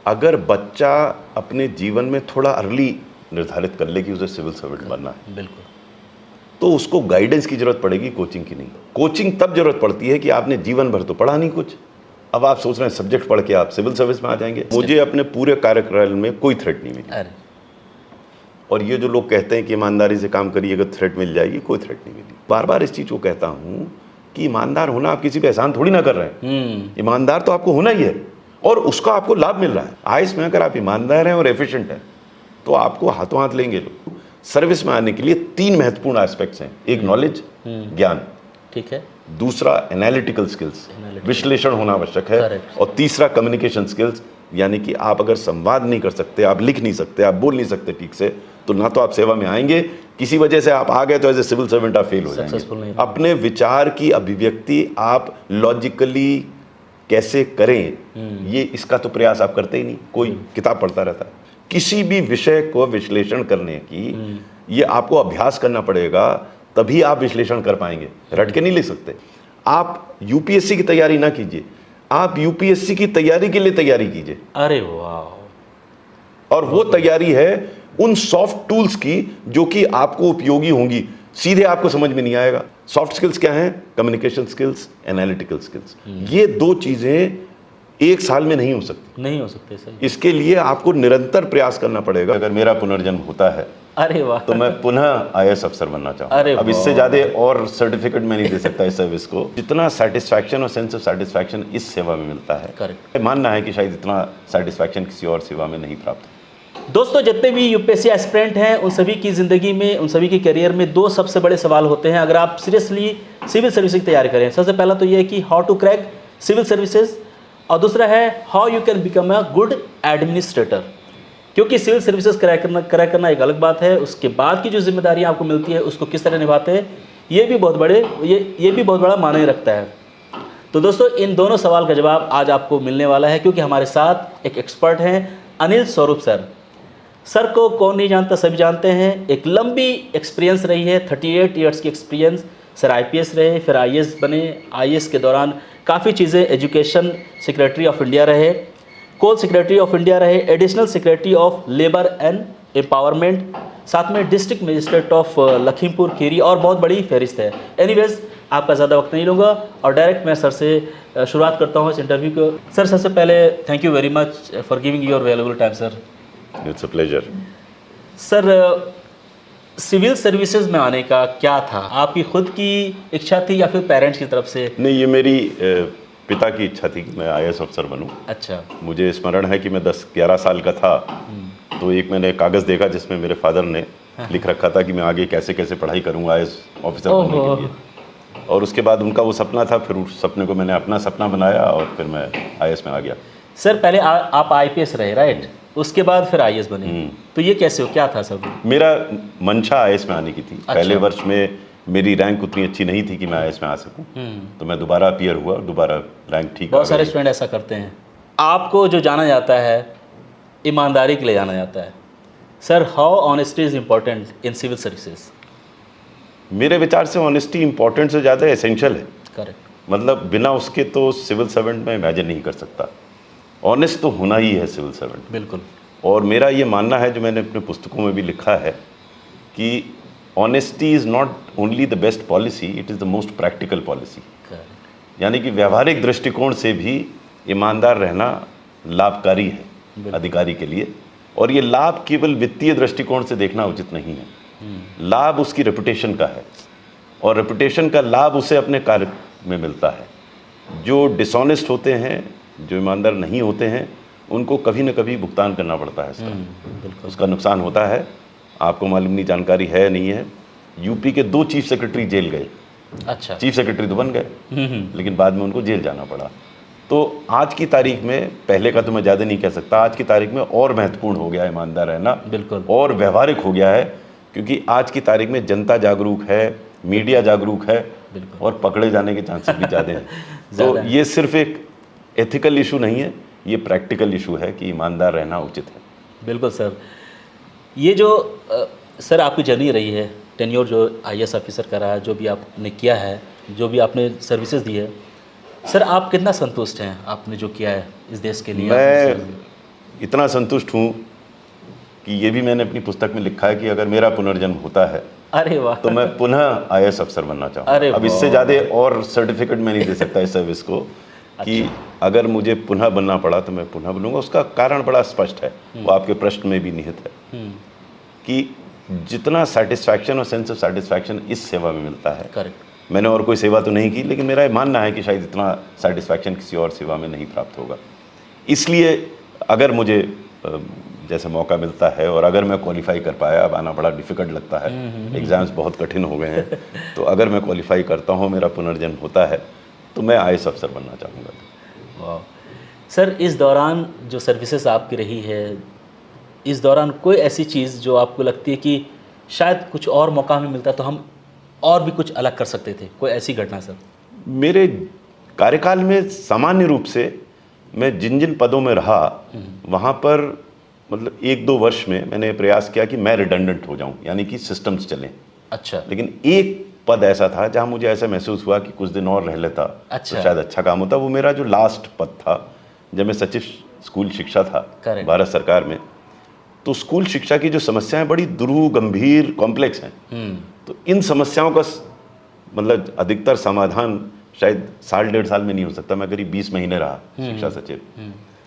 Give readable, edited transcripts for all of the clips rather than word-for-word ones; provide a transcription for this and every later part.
अगर बच्चा अपने जीवन में थोड़ा अर्ली निर्धारित कर ले कि उसे सिविल सर्वेंट बनना है, बिल्कुल, तो उसको गाइडेंस की जरूरत पड़ेगी, कोचिंग की नहीं। कोचिंग तब जरूरत पड़ती है कि आपने जीवन भर तो पढ़ा नहीं कुछ, अब आप सोच रहे हैं सब्जेक्ट पढ़ के आप सिविल सर्विस में आ जाएंगे। मुझे अपने पूरे कार्यकाल में कोई थ्रेट नहीं मिली। अरे और ये जो लोग कहते हैं कि ईमानदारी से काम करिए अगर थ्रेट मिल जाएगी, कोई थ्रेट नहीं मिली। बार बार इस चीज़ को कहता हूँ कि ईमानदार होना आप किसी पे एहसान थोड़ी ना कर रहे हैं। ईमानदार तो आपको होना ही है और उसका आपको लाभ मिल रहा है। आईएएस में अगर आप ईमानदार हैं और एफिशिएंट हैं तो आपको हाथों हाथ लेंगे लोग। सर्विस में आने के लिए 3 महत्वपूर्ण एस्पेक्ट्स हैं। एक नॉलेज, ज्ञान, ठीक है, दूसरा एनालिटिकल स्किल्स, विश्लेषण होना आवश्यक है, Correct. और तीसरा कम्युनिकेशन स्किल्स, यानी कि आप अगर संवाद नहीं कर सकते, आप लिख नहीं सकते, आप बोल नहीं सकते ठीक से, तो ना तो आप सेवा में आएंगे, किसी वजह से आप आ गए तो एज ए सिविल सर्वेंट आप फेल हो Successful नहीं जाएंगे। अपने विचार की अभिव्यक्ति आप लॉजिकली कैसे करें, ये इसका तो प्रयास आप करते ही नहीं। कोई किताब पढ़ता रहता है। किसी भी विषय को विश्लेषण करने की ये आपको अभ्यास करना पड़ेगा, तभी आप विश्लेषण कर पाएंगे। रट के नहीं ले सकते। आप यूपीएससी की तैयारी ना कीजिए, आप यूपीएससी की तैयारी के लिए तैयारी कीजिए। अरे वाह, और वो तैयारी है उन सॉफ्ट टूल्स की जो कि आपको उपयोगी होंगी, सीधे आपको समझ में नहीं आएगा। सॉफ्ट स्किल्स क्या हैं? Communication skills, analytical skills. ये 2 चीजें एक साल में नहीं हो सकती, नहीं हो सकते सही। इसके लिए आपको निरंतर प्रयास करना पड़ेगा। अगर मेरा पुनर्जन्म होता है अरे वाह, तो मैं पुनः आईएएस अफसर बनना अरे चाहूँगा। अब इससे वाह। ज्यादा और सर्टिफिकेट मैं नहीं दे सकता इस सर्विस को। जितना सेटिस्फैक्शन और सेंस ऑफ सेटिस्फैक्शन इस सेवा में मिलता है, करेक्ट। मानना है कि शायद इतना सेटिस्फैक्शन किसी और सेवा में नहीं प्राप्त। दोस्तों, जितने भी यूपीएससी एस्पिरेंट हैं उन सभी की ज़िंदगी में, उन सभी के करियर में 2 सबसे बड़े सवाल होते हैं अगर आप सीरियसली सिविल सर्विस की तैयारी करें। सबसे पहला तो ये है कि how to crack civil services, और दूसरा है how you can become a good administrator. क्योंकि सिविल सर्विसेज क्रैक करना एक अलग बात है, उसके बाद की जो जिम्मेदारियाँ आपको मिलती है उसको किस तरह निभाते हैं ये भी बहुत बड़ा मायने रखता है। तो दोस्तों, इन दोनों सवाल का जवाब आज आपको मिलने वाला है, क्योंकि हमारे साथ एक एक्सपर्ट हैं अनिल स्वरूप सर। सर को कौन नहीं जानता, सभी जानते हैं। एक लंबी एक्सपीरियंस रही है, 38 ईयर्स की एक्सपीरियंस। सर आईपीएस रहे, फिर आईएएस बने। आईएएस के दौरान काफ़ी चीज़ें, एजुकेशन सेक्रेटरी ऑफ इंडिया रहे, कोल सेक्रेटरी ऑफ इंडिया रहे, additional secretary of labour and empowerment, साथ में district magistrate of Lakhimpur Kheri, और बहुत बड़ी फहरिस्त है। एनीवेज, आपका ज़्यादा वक्त नहीं लूँगा और डायरेक्ट मैं सर से शुरुआत करता हूँ इस इंटरव्यू को। सर, सबसे पहले thank you very much for giving your valuable time sir. It's a pleasure. Sir, civil services में आने का क्या था? आपकी खुद की इच्छा थी या फिर पेरेंट्स की तरफ से? नहीं, ये मेरी पिता की इच्छा थी कि मैं आईएएस अफसर बनूं। अच्छा। मुझे स्मरण है कि मैं 10-11 साल का था तो एक मैंने कागज़ देखा जिसमें मेरे फादर ने लिख रखा था कि मैं आगे कैसे कैसे पढ़ाई करूंगा आईएएस ऑफिसर बनने के लिए। और उसके बाद उनका वो सपना था, फिर उस सपने को मैंने अपना सपना बनाया और फिर मैं आईएएस में आ गया। सर, पहले आप आईपीएस रहे, राइट? उसके बाद फिर आईएएस बने, तो ये कैसे हो, क्या था सब? मेरा मंशा आईएएस में आने की थी। अच्छा। पहले वर्ष में मेरी रैंक उतनी अच्छी नहीं थी कि मैं आईएएस में आ सकूं, तो मैं दोबारा अपीयर हुआ, दोबारा रैंक ठीक। बहुत सारे स्टूडेंट ऐसा करते हैं। आपको जो जाना जाता है ईमानदारी के लिए जाना जाता है। Sir, how honesty is important in civil services? मेरे विचार से ऑनेस्टी इंपॉर्टेंट से ज़्यादा एसेंशियल है। करेक्ट। मतलब बिना उसके तो सिविल सर्वेंट में इमेजिन नहीं कर सकता। ऑनेस्ट तो होना ही है सिविल सर्वेंट। बिल्कुल। और मेरा ये मानना है, जो मैंने अपने पुस्तकों में भी लिखा है, कि honesty is not only the best policy, it is the most practical policy. यानी कि व्यवहारिक दृष्टिकोण से भी ईमानदार रहना लाभकारी है अधिकारी के लिए। और ये लाभ केवल वित्तीय दृष्टिकोण से देखना उचित नहीं है। लाभ उसकी रेपुटेशन का है, और रेपुटेशन का लाभ उसे अपने कार्य में मिलता है। जो डिसऑनेस्ट होते हैं, जो ईमानदार नहीं होते हैं, उनको कभी न कभी भुगतान करना पड़ता है इसका। उसका नुकसान होता है। आपको मालूम नहीं, जानकारी है नहीं है, यूपी के 2 चीफ सेक्रेटरी जेल गए। अच्छा। चीफ सेक्रेटरी तो बन गए, लेकिन बाद में उनको जेल जाना पड़ा। तो आज की तारीख में, पहले का तो मैं ज़्यादा नहीं कह सकता, आज की तारीख में और महत्वपूर्ण हो गया है ईमानदार रहना। बिल्कुल। और व्यवहारिक हो गया है, क्योंकि आज की तारीख में जनता जागरूक है, मीडिया जागरूक है, और पकड़े जाने के चांसेस भी ज़्यादा हैं। तो ये सिर्फ एक एथिकल इशू नहीं है, ये प्रैक्टिकल इशू है कि ईमानदार रहना उचित है। बिल्कुल सर। ये जो सर आपकी जर्नी रही है, टेन्योर जो आईएएस ऑफिसर का रहा है, जो भी आपने किया है, जो भी आपने सर्विसेज दी है, सर आप कितना संतुष्ट हैं आपने जो किया है इस देश के लिए? इतना संतुष्ट हूँ कि ये भी मैंने अपनी पुस्तक में लिखा है कि अगर मेरा पुनर्जन्म होता है अरे वाह, तो मैं पुनः IAS अफसर बनना अरे चाहूँगा। अब इससे वाह। ज़्यादा और सर्टिफिकेट मैं नहीं दे सकता इस सर्विस को कि अगर मुझे पुनः बनना पड़ा तो मैं पुनः बनूंगा। उसका कारण बड़ा स्पष्ट है, वो आपके प्रश्न में भी निहित है कि जितना सेटिस्फैक्शन और सेंस ऑफ सेटिस्फैक्शन इस सेवा में मिलता है, करेक्ट, मैंने और कोई सेवा तो नहीं की, लेकिन मेरा ये मानना है कि शायद इतना सेटिस्फैक्शन किसी और सेवा में नहीं प्राप्त होगा। इसलिए अगर मुझे जैसे मौका मिलता है और अगर मैं क्वालिफाई कर पाया, अब आना बड़ा डिफ़िकल्ट लगता है, एग्ज़ाम्स बहुत कठिन हो गए हैं, तो अगर मैं क्वालिफाई करता हूँ, मेरा पुनर्जन्म होता है, तो मैं IAS अफसर बनना चाहूँगा। वाह सर, इस दौरान जो सर्विसेज आपकी रही है, इस दौरान कोई ऐसी चीज़ जो आपको लगती है कि शायद कुछ और मौका हमें मिलता तो हम और भी कुछ अलग कर सकते थे, कोई ऐसी घटना सर? मेरे कार्यकाल में सामान्य रूप से मैं जिन जिन पदों में रहा वहाँ पर मतलब 1-2 वर्ष में मैंने प्रयास किया कि मैं रिडंडेंट हो जाऊँ, यानी कि सिस्टम्स चलें। अच्छा, लेकिन एक पद ऐसा था जहाँ मुझे ऐसा महसूस हुआ कि कुछ दिन और रह लेता अच्छा। तो शायद अच्छा काम होता। वो मेरा जो लास्ट पद था जब मैं सचिव स्कूल शिक्षा था Correct. भारत सरकार में, तो स्कूल शिक्षा की जो समस्याएं बड़ी दुरूह, गंभीर, कॉम्प्लेक्स हैं। तो इन समस्याओं का मतलब अधिकतर समाधान शायद 1.5 साल में नहीं हो सकता। मैं करीब 20 महीने रहा शिक्षा सचिव।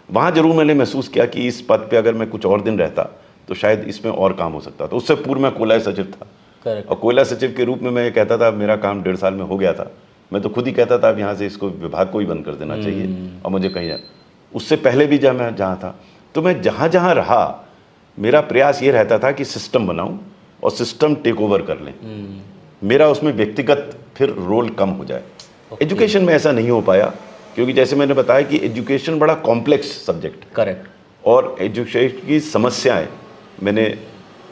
वहाँ जरूर मैंने महसूस किया कि इस पद पे अगर मैं कुछ और दिन रहता तो शायद इसमें और काम हो सकता। तो उससे पूर्व मैं कोयला सचिव था, करेक्ट, और कोयला सचिव के रूप में मैं कहता था मेरा काम 1.5 साल में हो गया था। मैं तो खुद ही कहता था अब यहाँ से इसको विभाग को ही बंद कर देना चाहिए और मुझे कहीं जाना। उससे पहले भी जब मैं जहाँ था, तो मैं जहाँ जहाँ रहा मेरा प्रयास ये रहता था कि सिस्टम बनाऊँ और सिस्टम टेक ओवर कर लें। मेरा उसमें व्यक्तिगत फिर रोल कम हो जाए। एजुकेशन में ऐसा नहीं हो पाया क्योंकि जैसे मैंने बताया कि एजुकेशन बड़ा कॉम्प्लेक्स सब्जेक्ट, करेक्ट, और एजुकेशन की समस्याएं, मैंने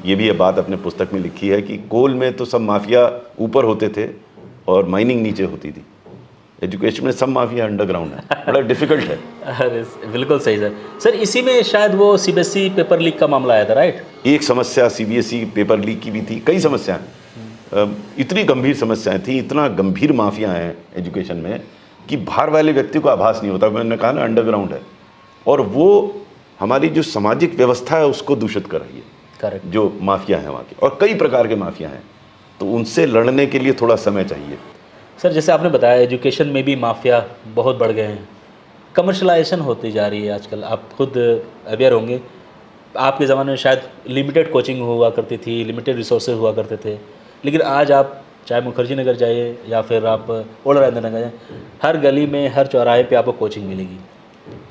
ये भी बात अपने पुस्तक में लिखी है कि कोल में तो सब माफिया ऊपर होते थे और माइनिंग नीचे होती थी। एजुकेशन में सब माफिया अंडरग्राउंड है, बड़ा डिफिकल्ट है। अरे बिल्कुल सही सर। सर इसी में शायद वो CBSE पेपर लीक का मामला आया था, राइट? एक समस्या CBSE पेपर लीक की भी थी, कई समस्याएं, इतनी गंभीर समस्याएं थी, इतना गंभीर माफिया हैं एजुकेशन में कि बाहर वाले व्यक्ति को आभास नहीं होता। मैंने कहा ना, अंडरग्राउंड है, और वो हमारी जो सामाजिक व्यवस्था है उसको दूषित कर रही है। करेक्ट, जो माफिया हैं वहाँ के, और कई प्रकार के माफिया हैं, तो उनसे लड़ने के लिए थोड़ा समय चाहिए। सर जैसे आपने बताया एजुकेशन में भी माफिया बहुत बढ़ गए हैं, कमर्शलाइजेशन होती जा रही है आजकल, आप खुद अवेयर होंगे। आपके ज़माने में शायद लिमिटेड कोचिंग हुआ करती थी, लिमिटेड रिसोर्सेज हुआ करते थे, लेकिन आज आप चाहे मुखर्जी नगर जाइए या फिर आप ओल्ड राजेंद्र नगर जाइए, हर गली में, हर चौराहे पे आपको कोचिंग मिलेगी।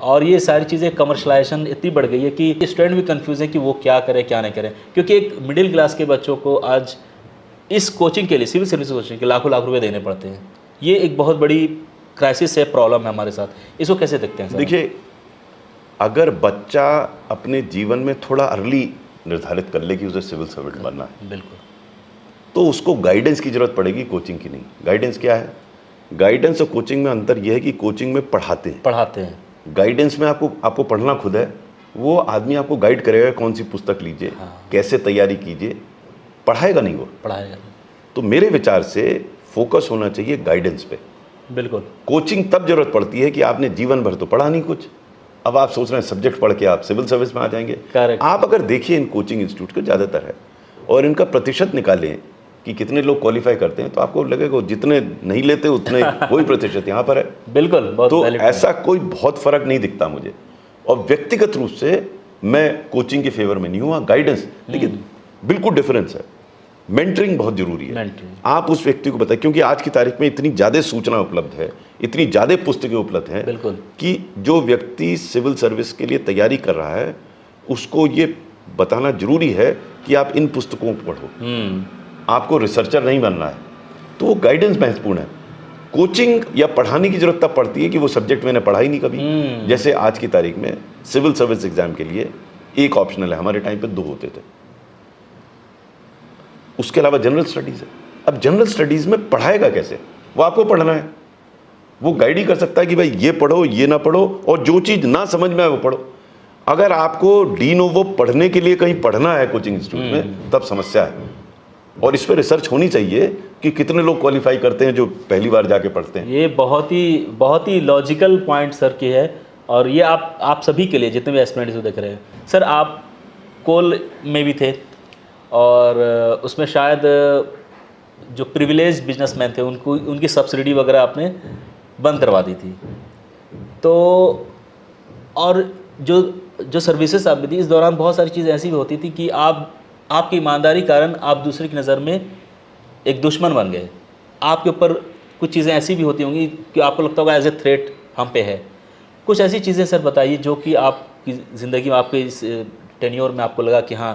और ये सारी चीज़ें कमर्शलाइजेशन इतनी बढ़ गई है कि स्टूडेंट भी कंफ्यूज है कि वो क्या करें क्या नहीं करें, क्योंकि एक मिडिल क्लास के बच्चों को आज इस कोचिंग के लिए, सिविल सर्विस कोचिंग के लाखों लाख रुपए देने पड़ते हैं। ये एक बहुत बड़ी क्राइसिस है, प्रॉब्लम है हमारे साथ। इसको कैसे देखते हैं सर? देखिए, अगर बच्चा अपने जीवन में थोड़ा अर्ली निर्धारित कर ले कि उसे सिविल सर्वेंट बनना है, बिल्कुल, तो उसको गाइडेंस की जरूरत पड़ेगी, कोचिंग की नहीं। गाइडेंस क्या है? गाइडेंस और कोचिंग में अंतर यह है कि कोचिंग में पढ़ाते हैं, गाइडेंस में आपको पढ़ना खुद है। वो आदमी आपको गाइड करेगा, कौन सी पुस्तक लीजिए, कैसे तैयारी कीजिए, पढ़ाएगा नहीं, वो पढ़ाएगा। तो मेरे विचार से फोकस होना चाहिए गाइडेंस पे। बिल्कुल, कोचिंग तब जरूरत पड़ती है कि आपने जीवन भर तो पढ़ा नहीं कुछ, अब आप सोच रहे हैं सब्जेक्ट पढ़ के आप सिविल सर्विस में आ जाएंगे। Correct. आप अगर देखिए इन कोचिंग इंस्टीट्यूट को ज़्यादातर है, और इनका प्रतिशत निकालें कि कितने लोग क्वालिफाई करते हैं, तो आपको लगेगा जितने नहीं लेते उतने वही प्रतिशत यहाँ पर है। बिल्कुल, बहुत तो valid ऐसा कोई बहुत फर्क नहीं दिखता मुझे, और व्यक्तिगत रूप से मैं कोचिंग के फेवर में नहीं हुआ। गाइडेंस देखिए बिल्कुल डिफरेंस है। मेंटरिंग बहुत जरूरी है। Mentoring. आप उस व्यक्ति को बताएं, क्योंकि आज की तारीख में इतनी ज़्यादा सूचना उपलब्ध है, इतनी ज़्यादा पुस्तकें उपलब्ध हैं, बिल्कुल, कि जो व्यक्ति सिविल सर्विस के लिए तैयारी कर रहा है उसको ये बताना जरूरी है कि आप इन पुस्तकों को पढ़ो, आपको रिसर्चर नहीं बनना है। तो वो गाइडेंस महत्वपूर्ण है। कोचिंग या पढ़ाने की जरूरत तब पड़ती है कि वो सब्जेक्ट मैंने पढ़ा ही नहीं कभी। जैसे आज की तारीख में सिविल सर्विस एग्जाम के लिए एक ऑप्शनल है, हमारे टाइम पे 2 होते थे, उसके अलावा जनरल स्टडीज है। अब जनरल स्टडीज में पढ़ाएगा कैसे? वो आपको पढ़ना है, वो गाइड ही कर सकता है कि भाई ये पढ़ो, ये ना पढ़ो, और जो चीज ना समझ में आए वो पढ़ो। अगर आपको डी नोवो पढ़ने के लिए कहीं पढ़ना है कोचिंग इंस्टीट्यूट में, तब समस्या है। और इस पर रिसर्च होनी चाहिए कि कितने लोग क्वालिफाई करते हैं जो पहली बार जाके पढ़ते हैं। ये बहुत ही लॉजिकल पॉइंट सर की है, और ये आप सभी के लिए जितने भी एस्पिरेंट्स को देख रहे हैं। सर आप कोल में भी थे और उसमें शायद जो प्रिविलेज बिजनेसमैन थे उनको उनकी सब्सिडी वगैरह आपने बंद करवा दी थी। तो और जो सर्विसेज आपने दी इस दौरान बहुत सारी चीज़ें ऐसी भी होती थी कि आपकी ईमानदारी कारण आप दूसरे की नज़र में एक दुश्मन बन गए। आपके ऊपर कुछ चीज़ें ऐसी भी होती होंगी कि आपको लगता होगा एज ए थ्रेट हम पे है। कुछ ऐसी चीज़ें सर बताइए जो कि आपकी ज़िंदगी में आपके इस टेन्योर में आपको लगा कि हाँ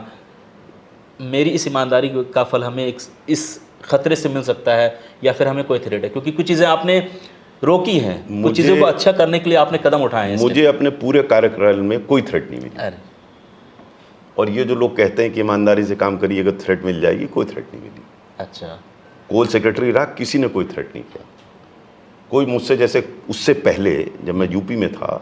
मेरी इस ईमानदारी का फल हमें इस खतरे से मिल सकता है या फिर हमें कोई थ्रेट है, क्योंकि कुछ चीज़ें आपने रोकी हैं, कुछ चीज़ों को अच्छा करने के लिए आपने कदम उठाए हैं। मुझे अपने पूरे कार्यकाल में कोई थ्रेट नहीं मिली। अरे और ये जो लोग कहते हैं कि ईमानदारी से काम करिए अगर थ्रेट मिल जाएगी, कोई थ्रेट नहीं मिली। अच्छा, कोल सेक्रेटरी रहा, किसी ने कोई थ्रेट नहीं किया। कोई मुझसे, जैसे उससे पहले जब मैं यूपी में था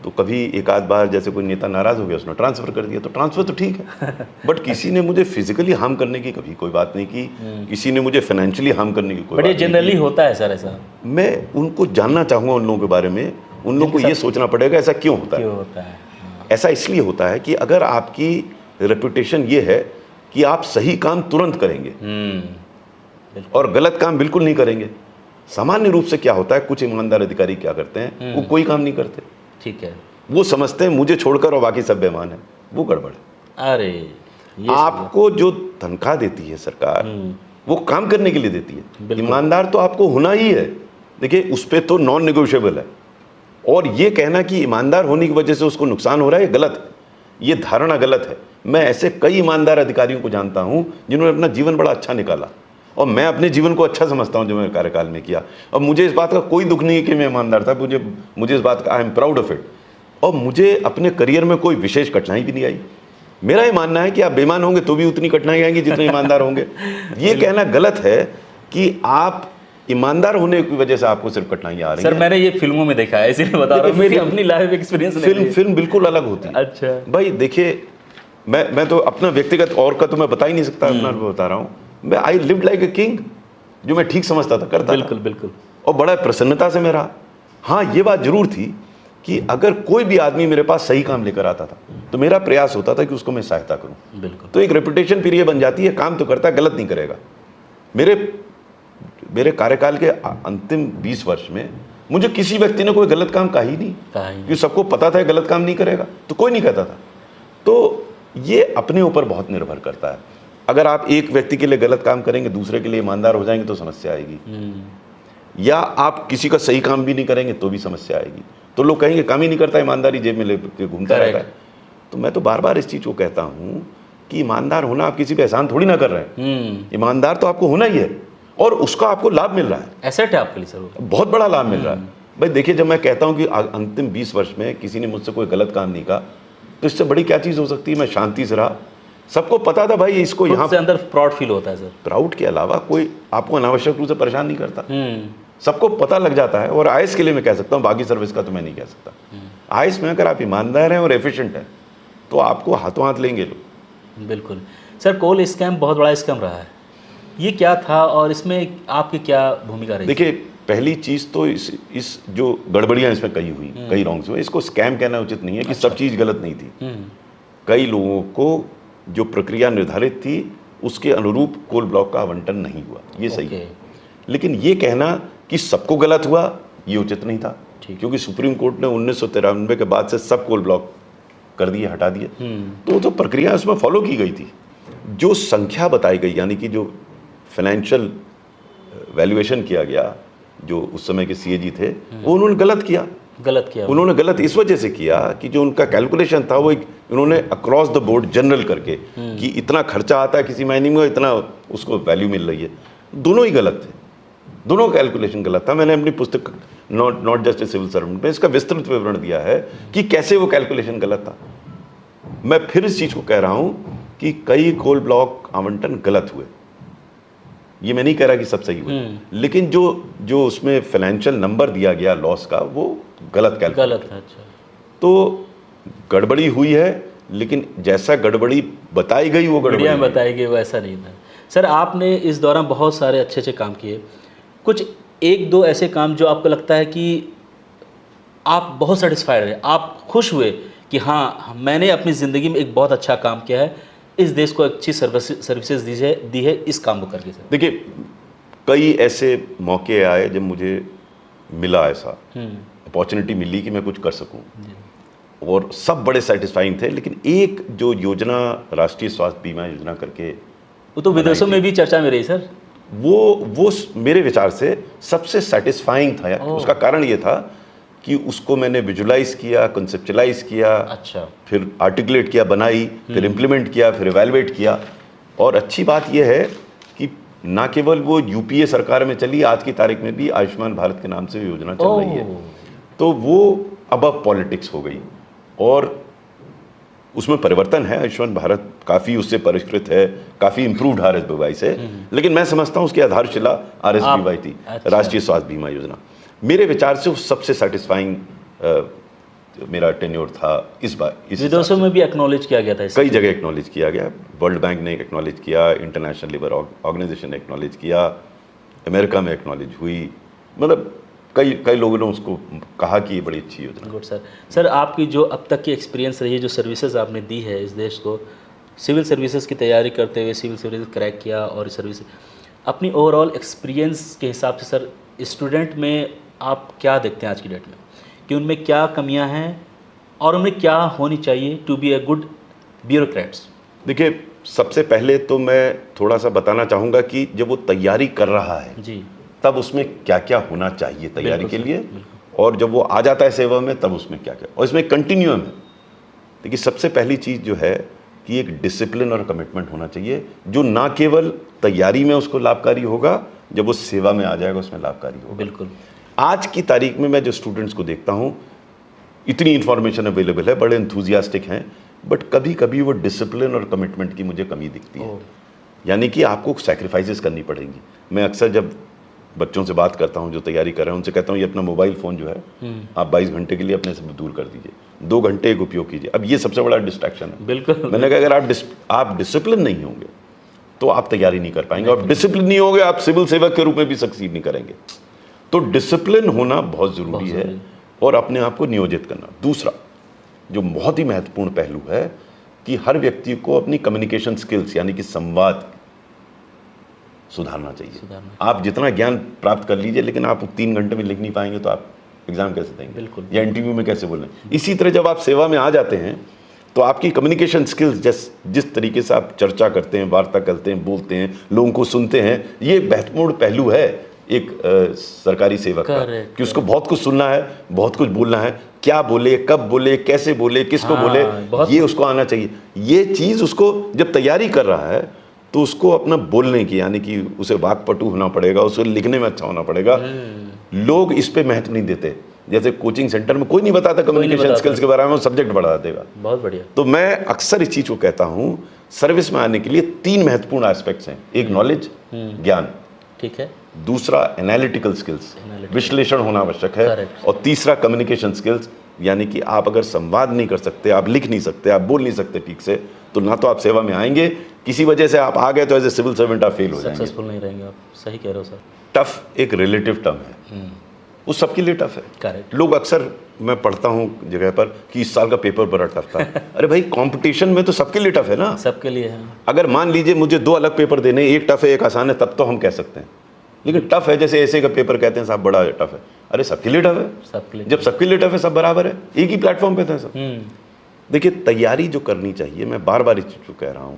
तो कभी एक आध बार जैसे कोई नेता नाराज़ हो गया उसने ट्रांसफ़र कर दिया, तो ट्रांसफ़र तो ठीक है बट किसी ने मुझे फिजिकली हार्म करने की कभी कोई बात नहीं की, किसी ने मुझे फाइनेंशियली हार्म करने की कोई बट बात ये नहीं जनरली की। होता है सर ऐसा? मैं उनको जानना चाहूँगा उन लोगों के बारे में, उन लोगों को ये सोचना पड़ेगा ऐसा क्यों होता है। क्यों होता है? ऐसा इसलिए होता है कि अगर आपकी रेपुटेशन ये है कि आप सही काम तुरंत करेंगे और गलत काम बिल्कुल नहीं करेंगे। सामान्य रूप से क्या होता है, कुछ ईमानदार अधिकारी क्या करते हैं, वो कोई काम नहीं करते। ठीक है, वो समझते हैं मुझे छोड़कर और बाकी सब बेईमान है, वो गड़बड़ है। अरे ये आपको जो तनख्वाह देती है सरकार वो काम करने के लिए देती है। ईमानदार तो आपको होना ही है। देखिए उस पर तो नॉन नेगोशिएबल है। और ये कहना कि ईमानदार होने की वजह से उसको नुकसान हो रहा है, ये गलत है, ये धारणा गलत है। मैं ऐसे कई ईमानदार अधिकारियों को जानता हूँ जिन्होंने अपना जीवन बड़ा अच्छा निकाला और मैं अपने जीवन को अच्छा समझता हूँ जो मैंने कार्यकाल में किया। और मुझे इस बात का कोई दुख नहीं है कि मैं ईमानदार था, मुझे इस बात का I am proud of it. और मुझे अपने करियर में कोई विशेष कठिनाई भी नहीं आई। मेरा ये मानना है कि आप बेईमान होंगे तो भी उतनी कठिनाई आएंगी जितने ईमानदार होंगे। ये कहना गलत है कि आप ईमानदार होने की वजह से आपको सिर्फ कठिनाइयाँ आ रही हैं। सर मैंने ये फिल्मों में देखा है, इसीलिए बता रहा हूँ, मेरी अपनी लाइफ एक्सपीरियंस नहीं। फिल्म बिल्कुल अलग होती है। अच्छा भाई देखिए, मैं तो अपना व्यक्तिगत और का तो मैं बता ही नहीं सकता, अपना बता रहा हूँ। मैं I lived like a king, जो मैं ठीक समझता था करता बिल्कुल बिल्कुल, और बड़ा प्रसन्नता से मेरा। हाँ ये बात जरूर थी कि अगर कोई भी आदमी मेरे पास सही काम लेकर आता था तो मेरा प्रयास होता था कि उसको मैं सहायता करूं। बिल्कुल। तो एक रेपुटेशन फिर ये बन जाती है, काम तो करता है, गलत नहीं करेगा। मेरे कार्यकाल के अंतिम 20 वर्ष में मुझे किसी व्यक्ति ने कोई गलत काम कहा ही नहीं, क्योंकि सबको पता था गलत काम नहीं करेगा तो कोई नहीं कहता था। तो ये अपने ऊपर बहुत निर्भर करता है। अगर आप एक व्यक्ति के लिए गलत काम करेंगे, दूसरे के लिए ईमानदार हो जाएंगे तो समस्या आएगी, या आप किसी का सही काम भी नहीं करेंगे तो भी समस्या आएगी। तो लोग कहेंगे काम ही नहीं करता, ईमानदारी जेब में लेके घूमता रहता है। तो मैं तो बार बार इस चीज़ को कहता हूँ कि ईमानदार होना, आप किसी पे एहसान थोड़ी ना कर रहे हैं, ईमानदार तो आपको होना ही है और उसका आपको लाभ मिल रहा है। एसेट है आपके लिए सर, बहुत बड़ा लाभ मिल रहा है। भाई देखिए, जब मैं कहता हूँ कि अंतिम 20 वर्ष में किसी ने मुझसे कोई गलत काम नहीं कहा तो इससे बड़ी क्या चीज़ हो सकती है। मैं शांति से रहा, सबको पता था भाई इसको यहाँ से अंदर प्राउड फील होता है सर। प्राउड के अलावा कोई आपको अनावश्यक रूप से परेशान नहीं करता, सबको पता लग जाता है। और आईएएस के लिए मैं कह सकता हूँ, बाकी सर्विस का तो मैं नहीं कह सकता। आईएएस में अगर आप ईमानदार हैं और एफिशिएंट हैं तो आपको हाथों हाथ लेंगे लोग। बिल्कुल सर, कोल स्कैम बहुत बड़ा स्कैम रहा है, ये क्या था और इसमें आपकी क्या भूमिका रही? देखिए, पहली चीज़ तो इस जो गड़बड़ियाँ इसमें कई हुई, कई रॉन्ग्स हुए, इसको स्कैम कहना उचित नहीं है कि सब चीज़ गलत नहीं थी। कई लोगों को जो प्रक्रिया निर्धारित थी उसके अनुरूप कोल ब्लॉक का आवंटन नहीं हुआ, ये सही है। लेकिन ये कहना कि सबको गलत हुआ ये उचित नहीं था, क्योंकि सुप्रीम कोर्ट ने 1993 के बाद से सब कोल ब्लॉक कर दिए, हटा दिए। तो प्रक्रिया उसमें फॉलो की गई थी। जो संख्या बताई गई, यानी कि जो फाइनेंशियल वैल्यूएशन किया गया, जो उस समय के सीएजी थे, वो उन्होंने गलत किया। उन्होंने गलत इस वजह से किया कि जो उनका कैलकुलेशन था वो उन्होंने अक्रॉस द बोर्ड जनरल करके कि इतना खर्चा आता है किसी महीने में, इतना उसको वैल्यू मिल रही है। दोनों ही गलत थे, दोनों का कैलकुलेशन गलत था। मैंने अपनी पुस्तक not just a civil servant में इसका विस्तृत विवरण दिया है कि कैसे वो कैलकुलेशन गलत था। मैं फिर इस चीज़ को कह रहा हूँ कि कई कोल ब्लॉक आवंटन गलत हुए, ये मैं नहीं कह रहा कि सब सही हुए, लेकिन जो उसमें फाइनेंशियल नंबर दिया गया लॉस का, वो गलत कैलकुलेट है। अच्छा, तो गड़बड़ी हुई है, लेकिन जैसा गड़बड़ी बताई गई वो गड़बड़ी बताई गई वैसा नहीं था। सर आपने इस दौरान बहुत सारे अच्छे काम किए, कुछ एक दो ऐसे काम जो आपको लगता है कि आप बहुत सेटिस्फाइड रहे, आप खुश हुए कि हाँ मैंने अपनी ज़िंदगी में एक बहुत अच्छा काम किया है, इस देश को अच्छी सर्विसेज दी है इस काम को करके सर? देखिए, कई ऐसे मौके आए जब मुझे मिला ऐसा अपॉर्चुनिटी मिली कि मैं कुछ कर सकूं, और सब बड़े सेटिस्फाइंग थे। लेकिन एक जो योजना राष्ट्रीय स्वास्थ्य बीमा योजना करके वो तो विदेशों में भी चर्चा में रही सर। वो मेरे विचार से सबसे सेटिस्फाइंग था। उसका कारण ये था कि उसको मैंने विजुलाइज किया, कंसेप्चुलाइज किया, अच्छा, फिर आर्टिकुलेट किया, बनाई, फिर इम्प्लीमेंट किया, फिर इवैल्यूएट किया। और अच्छी बात यह है कि ना केवल वो यूपीए सरकार में चली, आज की तारीख में भी आयुष्मान भारत के नाम से योजना चल रही है। तो वो अबव पॉलिटिक्स हो गई और उसमें परिवर्तन है। आयुष्मान भारत काफ़ी उससे परिष्कृत है, काफ़ी इम्प्रूव्ड RSBY से। लेकिन मैं समझता हूँ उसकी आधारशिला RSBY थी, राष्ट्रीय स्वास्थ्य बीमा योजना। मेरे विचार से वो सबसे सेटिस्फाइंग मेरा टेन्योर था इस बार। विदेशों में भी एक्नॉलेज किया गया था, कई जगह एक्नॉलेज किया गया। वर्ल्ड बैंक ने एक्नॉलेज किया, इंटरनेशनल लेबर ऑर्गेनाइजेशन ने एक्नॉलेज किया, अमेरिका में एक्नॉलेज हुई, मतलब कई लोगों ने उसको कहा कि ये बड़ी अच्छी योजना। Good sir. सर आपकी जो अब तक की एक्सपीरियंस रही है, जो सर्विसेज आपने दी है इस देश को, सिविल सर्विसेज की तैयारी करते हुए सिविल सर्विसेज क्रैक किया और सर्विस, अपनी ओवरऑल एक्सपीरियंस के हिसाब से सर स्टूडेंट में आप क्या देखते हैं आज की डेट में कि उनमें क्या कमियां हैं और उनमें क्या होनी चाहिए to be a good bureaucrats? देखिए, सबसे पहले तो मैं थोड़ा सा बताना चाहूँगा कि जब वो तैयारी कर रहा है जी, तब उसमें क्या क्या होना चाहिए तैयारी के लिए, और जब वो आ जाता है सेवा में तब उसमें क्या क्या, और इसमें कंटिन्यूम है। देखिए, सबसे पहली चीज़ जो है कि एक डिसिप्लिन और कमिटमेंट होना चाहिए, जो ना केवल तैयारी में उसको लाभकारी होगा, जब वो सेवा में आ जाएगा उसमें लाभकारी होगा। बिल्कुल। आज की तारीख में मैं जो स्टूडेंट्स को देखता हूँ, इतनी इन्फॉर्मेशन अवेलेबल है, बड़े एंथुजियास्टिक हैं, बट कभी कभी वो डिसिप्लिन और कमिटमेंट की मुझे कमी दिखती है। यानी कि आपको सैक्रिफाइसेस करनी पड़ेंगी। मैं अक्सर जब बच्चों से बात करता हूँ जो तैयारी कर रहे हैं, उनसे कहता हूँ ये अपना मोबाइल फ़ोन जो है आप 22 घंटे के लिए अपने से दूर कर दीजिए, 2 घंटे एक उपयोग कीजिए। अब ये सबसे बड़ा डिस्ट्रैक्शन है। बिल्कुल। मैंने कहा अगर आप डिसिप्लिन नहीं होंगे तो आप तैयारी नहीं कर पाएंगे, और डिसिप्लिन नहीं होंगे आप सिविल सेवक के रूप में भी सक्सीड नहीं करेंगे। तो डिसिप्लिन होना बहुत ज़रूरी है और अपने आप को नियोजित करना। दूसरा जो बहुत ही महत्वपूर्ण पहलू है कि हर व्यक्ति को अपनी कम्युनिकेशन स्किल्स यानी कि संवाद सुधारना चाहिए। आप जितना ज्ञान प्राप्त कर लीजिए, लेकिन आप 3 घंटे में लिख नहीं पाएंगे तो आप एग्जाम कैसे देंगे? बिल्कुल। या इंटरव्यू में कैसे बोलें? इसी तरह जब आप सेवा में आ जाते हैं तो आपकी कम्युनिकेशन स्किल्स, जिस तरीके से आप चर्चा करते हैं, वार्ता करते हैं, बोलते हैं, लोगों को सुनते हैं, ये महत्वपूर्ण पहलू है एक सरकारी सेवक का, कि उसको बहुत कुछ सुनना है, बहुत कुछ बोलना है, क्या बोले, कब बोले, कैसे बोले, किसको बोले, ये उसको आना चाहिए। ये चीज़ उसको जब तैयारी कर रहा है तो उसको अपना बोलने की, यानी कि उसे वाक्पटु होना पड़ेगा, उसे लिखने में अच्छा होना पड़ेगा। लोग इस पे महत्व नहीं देते। जैसे कोचिंग सेंटर में कोई नहीं बताता कम्युनिकेशन स्किल्स के बारे में, वो सब्जेक्ट बढ़ा देगा। बहुत बढ़िया। तो मैं अक्सर इस चीज़ को कहता हूँ, सर्विस में आने के लिए 3 महत्वपूर्ण एस्पेक्ट्स हैं। एक नॉलेज, ज्ञान, ठीक है। दूसरा एनालिटिकल स्किल्स, विश्लेषण होना आवश्यक है, और तीसरा कम्युनिकेशन स्किल्स, यानी कि आप अगर संवाद नहीं कर सकते, आप लिख नहीं सकते, आप बोल नहीं सकते ठीक से, तो ना तो आप सेवा में आएंगे, किसी वजह से आप आ गए तो एज ए सिविल सर्वेंट आप फेल हो जाएंगे, सक्सेसफुल नहीं रहेंगे आप। सही कह रहे हो सर। टफ एक रिलेटिव टर्म है, वो सबके लिए टफ है। करेक्ट। लोग अक्सर, मैं पढ़ता हूँ जगह पर कि इस साल का पेपर बड़ा टफ था। अरे भाई, कंपटीशन में तो सबके लिए टफ है ना। सबके लिए है। अगर मान लीजिए मुझे 2 अलग पेपर देने, एक टफ है एक आसान है, तब तो हम कह सकते हैं। लेकिन टफ है जैसे ऐसे का पेपर कहते हैं साहब बड़ा टफ है, अरे सबके लिए टफ है। सबके लिए। जब सबके लिए टफ है, सब बराबर है, एक ही प्लेटफॉर्म पे थे सब। देखिए, तैयारी जो करनी चाहिए, मैं बार बार इस चीज़ को कह रहा हूँ।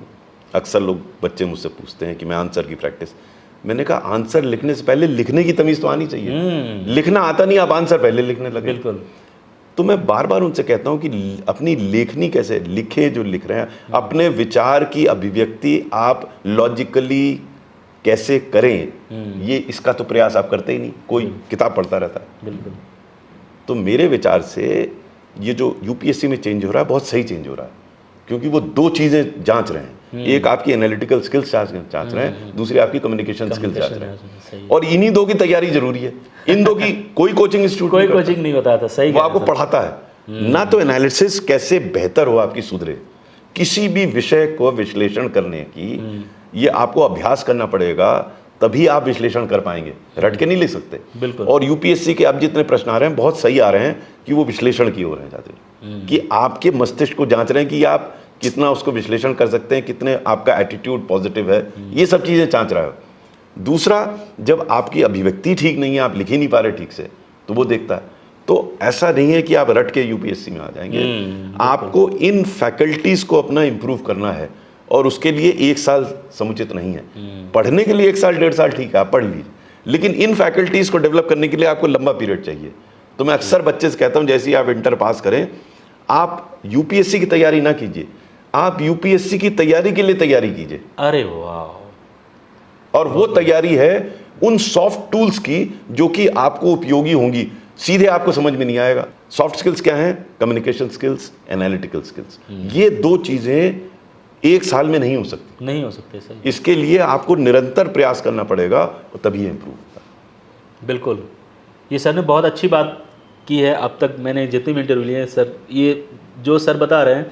अक्सर लोग, बच्चे मुझसे पूछते हैं कि मैं आंसर की प्रैक्टिस, मैंने कहा आंसर लिखने से पहले लिखने की तमीज़ तो आनी चाहिए। लिखना आता नहीं, आप आंसर पहले लिखने लगे। बिल्कुल। तो मैं बार बार उनसे कहता हूँ कि अपनी लेखनी कैसे लिखे, जो लिख रहे हैं अपने विचार की अभिव्यक्ति आप लॉजिकली कैसे करें, ये इसका तो प्रयास आप करते ही नहीं, कोई किताब पढ़ता रहता है। बिल्कुल। तो मेरे विचार से ये जो यूपीएससी में चेंज हो रहा है, बहुत सही चेंज हो रहा है, क्योंकि वो 2 चीज़ें जांच रहे हैं। एक आपकी एनालिटिकल स्किल्स जांच रहे हैं, दूसरी आपकी कम्युनिकेशन स्किल्स जांच रहे हैं, और इन्हीं 2 की तैयारी जरूरी है। इन 2 की कोई कोचिंग इंस्टीट्यूट, कोई कोचिंग नहीं बताता। सही, वो आपको पढ़ाता है ना। तो एनालिसिस कैसे बेहतर हो आपकी सुधरे, किसी भी विषय को विश्लेषण करने की, ये आपको अभ्यास करना पड़ेगा, तभी आप विश्लेषण कर पाएंगे, रट के नहीं लिख सकते। बिल्कुल। और यूपीएससी के अब जितने प्रश्न आ रहे हैं बहुत सही आ रहे हैं कि वो विश्लेषण की ओर हैं जाते, कि आपके मस्तिष्क को जांच रहे हैं कि आप कितना उसको विश्लेषण कर सकते हैं, कितने आपका एटीट्यूड पॉजिटिव है, ये सब चीज़ें जांच रहा है। दूसरा, जब आपकी अभिव्यक्ति ठीक नहीं है, आप लिख ही नहीं पा रहे ठीक से, तो वो देखता है। तो ऐसा नहीं है कि आप रट के यूपीएससी में आ जाएंगे, आपको इन फैकल्टीज को अपना इंप्रूव करना है, और उसके लिए 1 साल समुचित नहीं है। पढ़ने के लिए 1 साल 1.5 साल ठीक है, आप पढ़ लीजिए, लेकिन इन फैकल्टीज को डेवलप करने के लिए आपको लंबा पीरियड चाहिए। तो मैं अक्सर बच्चे से कहता हूं, जैसे ही आप इंटर पास करें, आप यूपीएससी की तैयारी ना कीजिए, आप यूपीएससी की तैयारी के लिए तैयारी कीजिए। अरे वाह। और वो तैयारी है उन सॉफ्ट टूल्स की जो कि आपको उपयोगी होंगी, सीधे आपको समझ में नहीं आएगा। सॉफ्ट स्किल्स क्या हैं? Communication skills, analytical skills. ये 2 चीजें 1 साल में नहीं हो सकती, नहीं हो सकते सही। इसके लिए आपको निरंतर प्रयास करना पड़ेगा, और तभी ये इंप्रूव होगा। बिल्कुल, ये सर ने बहुत अच्छी बात की है। अब तक मैंने जितने भी इंटरव्यू लिए हैं सर, ये जो सर बता रहे हैं,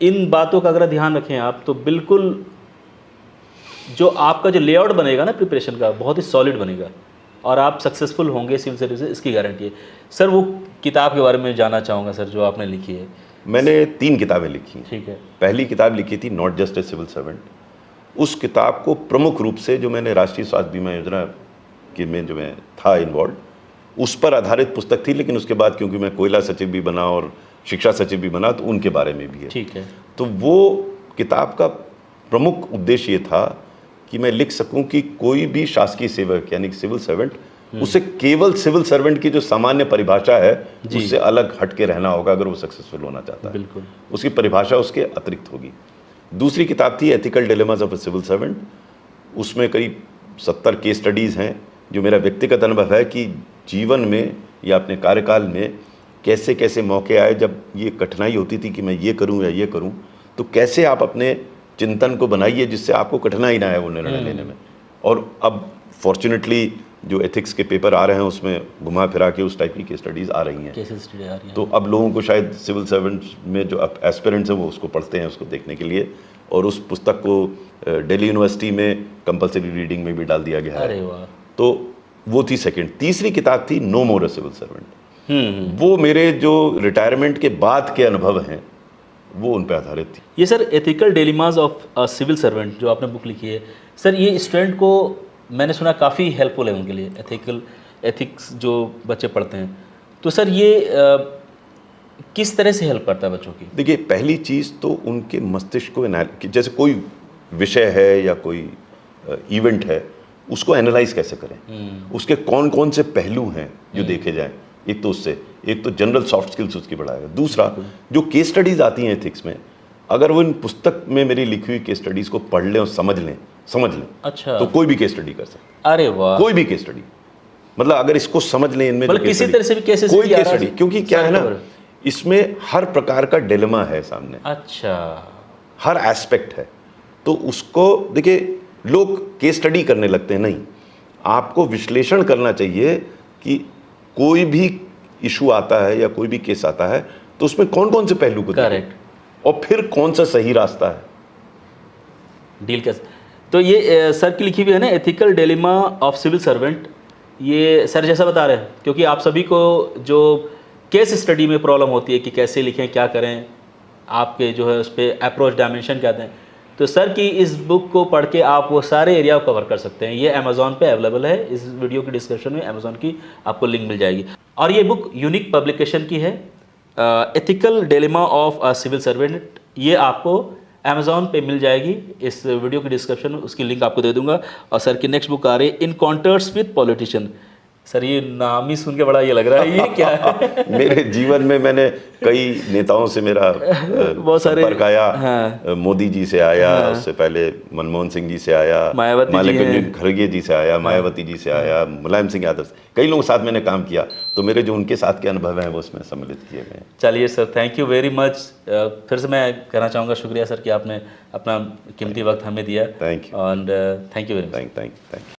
इन बातों का अगर ध्यान रखें आप, तो बिल्कुल जो आपका जो लेआउट बनेगा ना प्रिपरेशन का, बहुत ही सॉलिड बनेगा, और आप सक्सेसफुल होंगे सिविल सर्विस, इसकी गारंटी है। सर वो किताब के बारे में जानना चाहूँगा सर, जो आपने लिखी है। मैंने 3 किताबें लिखी। ठीक है। पहली किताब लिखी थी not just a civil servant. उस किताब को प्रमुख रूप से, जो मैंने राष्ट्रीय स्वास्थ्य बीमा योजना के में जो मैं था इन्वॉल्व, उस पर आधारित पुस्तक थी, लेकिन उसके बाद क्योंकि मैं कोयला सचिव भी बना और शिक्षा सचिव भी बना, तो उनके बारे में भी है। ठीक है। तो वो किताब का प्रमुख उद्देश्य ये था कि मैं लिख सकूं कि कोई भी शासकीय सेवक यानी कि सिविल सर्वेंट, उसे केवल सिविल सर्वेंट की जो सामान्य परिभाषा है उससे अलग हट के रहना होगा अगर वो सक्सेसफुल होना चाहता है। बिल्कुल। उसकी परिभाषा उसके अतिरिक्त होगी। दूसरी किताब थी ethical dilemmas of a civil servant. उसमें करीब 70 केस स्टडीज़ हैं, जो मेरा व्यक्तिगत अनुभव है कि जीवन में या अपने कार्यकाल में कैसे कैसे मौके आए जब ये कठिनाई होती थी कि मैं ये करूं या ये करूं, तो कैसे आप अपने चिंतन को बनाइए जिससे आपको कठिनाई ना आए वो निर्णय लेने में। और अब फॉर्चुनेटली जो एथिक्स के पेपर आ रहे हैं उसमें घुमा फिरा के उस टाइप की केस स्टडीज़ आ रही हैं। केस स्टडी आ रही है। तो अब लोगों को शायद सिविल सर्वेंट्स में जो एस्पिरेंट्स हैं वो उसको पढ़ते हैं, उसको देखने के लिए, और उस पुस्तक को दिल्ली यूनिवर्सिटी में कंपलसरी रीडिंग में भी डाल दिया गया है। अरे वाह। तो वो थी सेकंड। तीसरी किताब थी no more a civil servant. वो मेरे जो रिटायरमेंट के बाद के अनुभव हैं वो उन पर आधारित थी। ये sir ethical dilemmas of a civil servant जो आपने बुक लिखी है सर, ये स्टूडेंट को मैंने सुना काफ़ी हेल्पफुल है उनके लिए, एथिक्स जो बच्चे पढ़ते हैं। तो सर ये किस तरह से हेल्प करता है बच्चों की? देखिए, पहली चीज़ तो उनके मस्तिष्क को जैसे कोई विषय है या कोई इवेंट है, उसको एनालाइज कैसे करें, उसके कौन कौन से पहलू हैं जो देखे जाएं। एक तो उससे, एक तो जनरल सॉफ्ट स्किल्स उसकी बढ़ाएगा। दूसरा, जो केस स्टडीज़ आती हैं एथिक्स में, अगर वो इन पुस्तक में मेरी लिखी हुई केस स्टडीज़ को पढ़ लें और समझ लें, अच्छा, तो कोई भी केस स्टडी कर सकते। अरे वाह। कोई भी केस स्टडी, मतलब अगर इसको समझ लें, इनमें मतलब किसी तरह से भी केसेस कोई केस स्टडी, क्योंकि क्या है ना, इसमें हर प्रकार का डिलेमा है सामने। अच्छा, हर एस्पेक्ट है। तो उसको देखिए, लोग केस स्टडी करने लगते हैं, नहीं, आपको विश्लेषण करना चाहिए कि कोई भी इशू आता है या कोई भी केस आता है तो उसमें कौन कौन से पहलू को करेक्ट, और फिर कौन सा सही रास्ता है डील कैसे। तो ये सर की लिखी हुई है ना ethical dilemma of civil servant, ये सर जैसा बता रहे हैं, क्योंकि आप सभी को जो केस स्टडी में प्रॉब्लम होती है कि कैसे लिखें, क्या करें, आपके जो है उस पर अप्रोच डायमेंशन कहते हैं, तो सर की इस बुक को पढ़ के आप वो सारे एरिया को कवर कर सकते हैं। ये अमेज़ॉन पे अवेलेबल है, इस वीडियो की डिस्क्रिप्शन में अमेज़ॉन की आपको लिंक मिल जाएगी। और ये बुक यूनिक पब्लिकेशन की है, ethical dilemma of a civil servant. ये आपको अमेज़ॉन पे मिल जाएगी, इस वीडियो की डिस्क्रिप्शन में उसकी लिंक आपको दे दूंगा। और सर की नेक्स्ट बुक आ रही है इनकाउंटर्स विद पॉलिटिशियन। सर ये नाम ही सुन के बड़ा ये लग रहा है, ये क्या है? मेरे जीवन में मैंने कई नेताओं से मेरा बहुत सारे संपर्क आया। हाँ। मोदी जी से आया, उससे पहले मनमोहन सिंह जी से आया, मायावती खड़गे जी से आया, मायावती जी से आया, मुलायम सिंह यादव से, कई लोगों के साथ मैंने काम किया। तो मेरे जो उनके साथ के अनुभव हैं वो उसमें सम्मिलित किए गए हैं। चलिए sir, thank you very much. फिर से मैं कहना चाहूँगा शुक्रिया सर कि आपने अपना कीमती वक्त हमें दिया। थैंक यू, और thank you very much. Thank you.